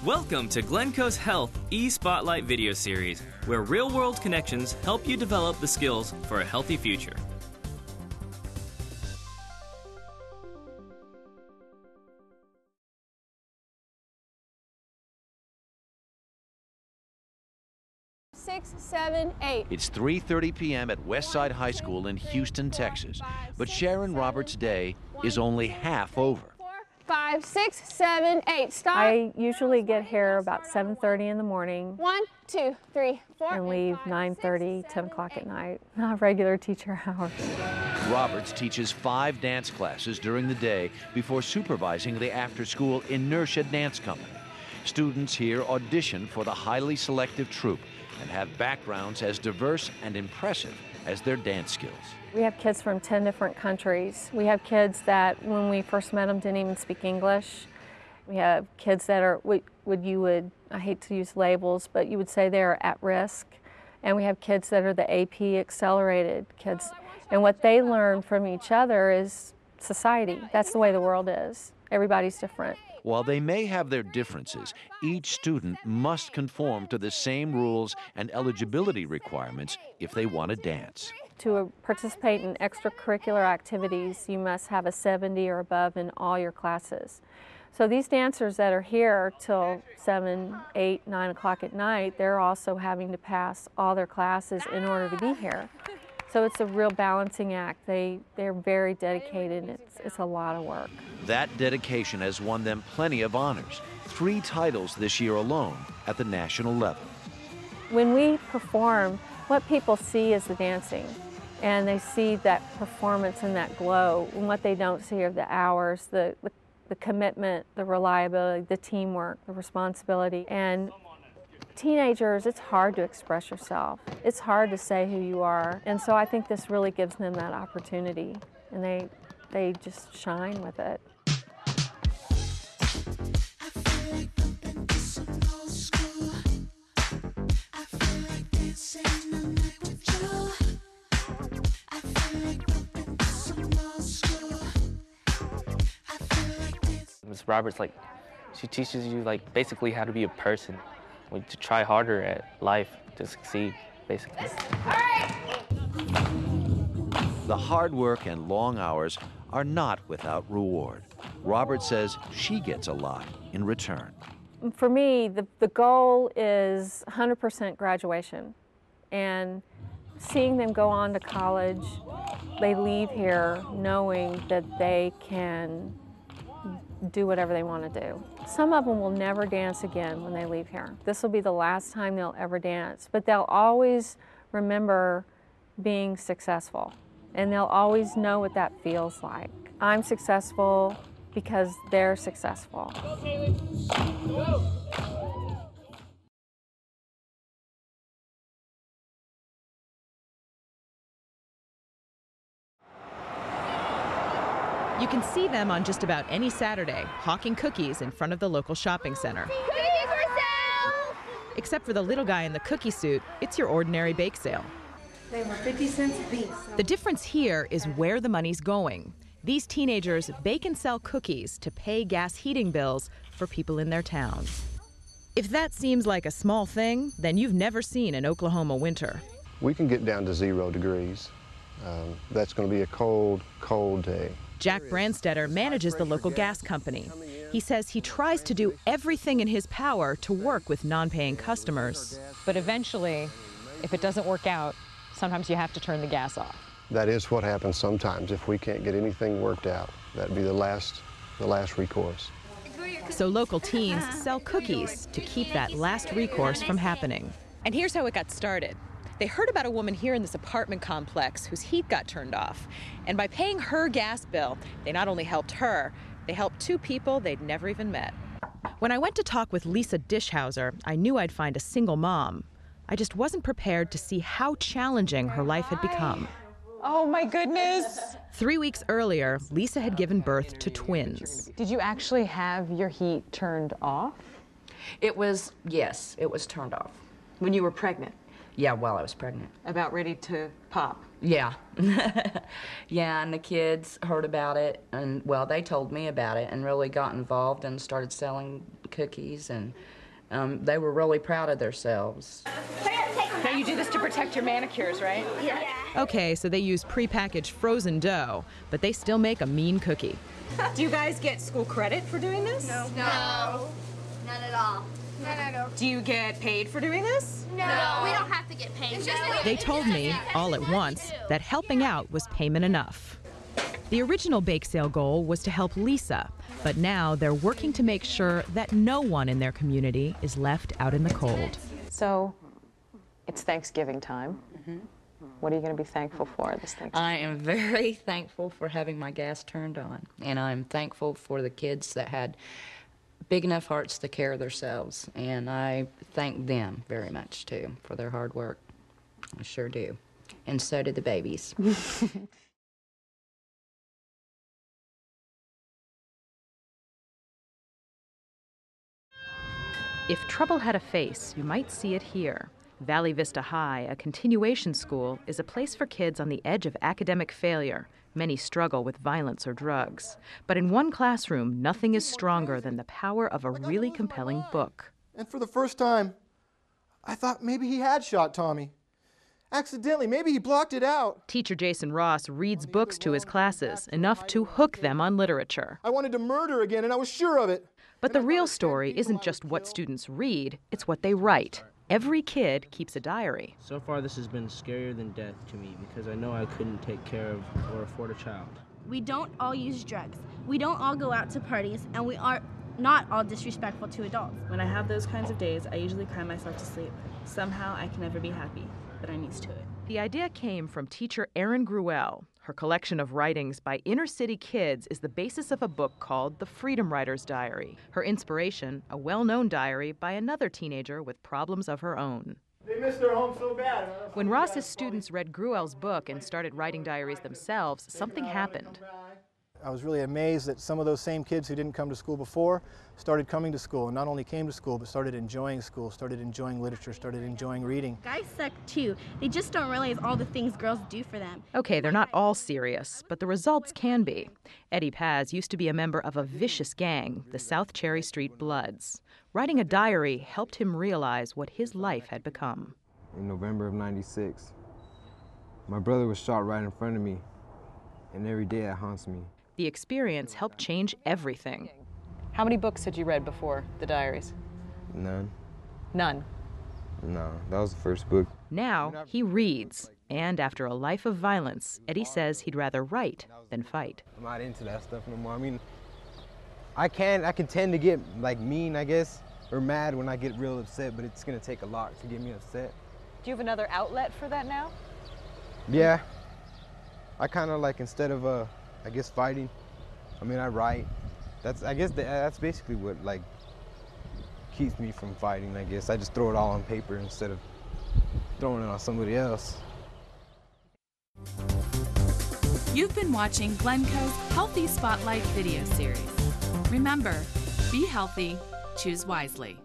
Welcome to Glencoe's Health e-Spotlight video series, where real-world connections help you develop the skills for a healthy future. Six, seven, eight. It's 3:30 p.m. at Westside High School in Houston, Texas. But Sharon Roberts' day is only half over. 4, 5, 6, 7, 8. Stop. I usually get here about 7:30 in the morning 1, 2, 3, 4. and leave 9:30, 10 o'clock at night. Not regular teacher hours. Roberts teaches 5 dance classes during the day before supervising the after-school Inertia Dance Company. Students here audition for the highly selective troupe and have backgrounds as diverse and impressive as their dance skills. We have kids from 10 different countries. We have kids that, when we first met them, didn't even speak English. We have kids that are, I hate to use labels, but you would say they're at risk. And we have kids that are the AP accelerated kids. And what they learn from each other is society. That's the way the world is. Everybody's different. While they may have their differences, each student must conform to the same rules and eligibility requirements if they want to dance. To participate in extracurricular activities, you must have a 70 or above in all your classes. So these dancers that are here till 7, 8, 9 o'clock at night, they're also having to pass all their classes in order to be here. So it's a real balancing act. They're very dedicated. It's a lot of work. That dedication has won them plenty of honors, 3 titles this year alone at the national level. When we perform, what people see is the dancing, and they see that performance and that glow. And what they don't see are the hours, the commitment, the reliability, the teamwork, the responsibility. And teenagers, it's hard to express yourself. It's hard to say who you are. And so I think this really gives them that opportunity, and they just shine with it. Ms. Roberts, she teaches you, basically how to be a person, to try harder at life, to succeed, basically. All right. The hard work and long hours are not without reward. Roberts says she gets a lot in return. For me, the goal is 100% graduation. And seeing them go on to college, they leave here knowing that they can do whatever they want to do. Some of them will never dance again when they leave here. This will be the last time they'll ever dance, but they'll always remember being successful, and they'll always know what that feels like. I'm successful because they're successful. Go. You can see them on just about any Saturday, hawking cookies in front of the local shopping center. Cookies for sale! Except for the little guy in the cookie suit, it's your ordinary bake sale. They were 50 cents a piece. The difference here is where the money's going. These teenagers bake and sell cookies to pay gas heating bills for people in their towns. If that seems like a small thing, then you've never seen an Oklahoma winter. We can get down to 0 degrees. That's going to be a cold, cold day. Jack Brandstetter manages the local gas company. He says he tries to do everything in his power to work with non-paying customers. But eventually, if it doesn't work out, sometimes you have to turn the gas off. That is what happens sometimes. If we can't get anything worked out, that'd be the last recourse. So local teens sell cookies to keep that last recourse from happening. And here's how it got started. They heard about a woman here in this apartment complex whose heat got turned off. And by paying her gas bill, they not only helped her, they helped 2 people they'd never even met. When I went to talk with Lisa Dishhauser, I knew I'd find a single mom. I just wasn't prepared to see how challenging her life had become. Oh my goodness! 3 weeks earlier, Lisa had given birth to twins. Did you actually have your heat turned off? Yes, it was turned off. When you were pregnant? Yeah, while I was pregnant. About ready to pop? Yeah. Yeah, and the kids heard about it, and, well, they told me about it and really got involved and started selling cookies, and they were really proud of themselves. Now you do this to protect your manicures, right? Yeah. Okay, so they use prepackaged frozen dough, but they still make a mean cookie. Do you guys get school credit for doing this? No. None at all. None at all. Do you get paid for doing this? No. We don't have to get paid. They told me, all at once, that helping out was payment enough. The original bake sale goal was to help Lisa, but now they're working to make sure that no one in their community is left out in the cold. So, it's Thanksgiving time. What are you going to be thankful for this Thanksgiving? I am very thankful for having my gas turned on, and I'm thankful for the kids that had big enough hearts to take care of themselves, and I thank them very much, too, for their hard work. I sure do. And so did the babies. If trouble had a face, you might see it here. Valley Vista High, a continuation school, is a place for kids on the edge of academic failure. Many struggle with violence or drugs. But in one classroom, nothing is stronger than the power of a really compelling book. And for the first time, I thought maybe he had shot Tommy. Accidentally, maybe he blocked it out. Teacher Jason Ross reads books to his classes, enough to hook them on literature. I wanted to murder again, and I was sure of it. But the real story isn't just what students read, it's what they write. Every kid keeps a diary. So far, this has been scarier than death to me because I know I couldn't take care of or afford a child. We don't all use drugs. We don't all go out to parties, and we are not all disrespectful to adults. When I have those kinds of days, I usually cry myself to sleep. Somehow, I can never be happy, but I'm used to it. The idea came from teacher Erin Gruelle. Her collection of writings by inner-city kids is the basis of a book called The Freedom Writer's Diary. Her inspiration, a well-known diary by another teenager with problems of her own. They missed their home so bad. When Ross's students read Gruelle's book and started writing diaries themselves, something happened. I was really amazed that some of those same kids who didn't come to school before started coming to school, and not only came to school, but started enjoying school, started enjoying literature, started enjoying reading. Guys suck too. They just don't realize all the things girls do for them. Okay, they're not all serious, but the results can be. Eddie Paz used to be a member of a vicious gang, the South Cherry Street Bloods. Writing a diary helped him realize what his life had become. In November of '96, my brother was shot right in front of me, and every day it haunts me. The experience helped change everything. How many books had you read before the diaries? None. None? No, that was the first book. Now he reads, and after a life of violence, Eddie says he'd rather write than fight. I'm not into that stuff no more. I mean, I can tend to get like mean, I guess, or mad when I get real upset, but it's gonna take a lot to get me upset. Do you have another outlet for that now? Yeah. I kind of like, instead of I guess fighting, I mean, I write. I guess that's basically what like keeps me from fighting, I guess. I just throw it all on paper instead of throwing it on somebody else. You've been watching Glencoe's Healthy Spotlight video series. Remember, be healthy, choose wisely.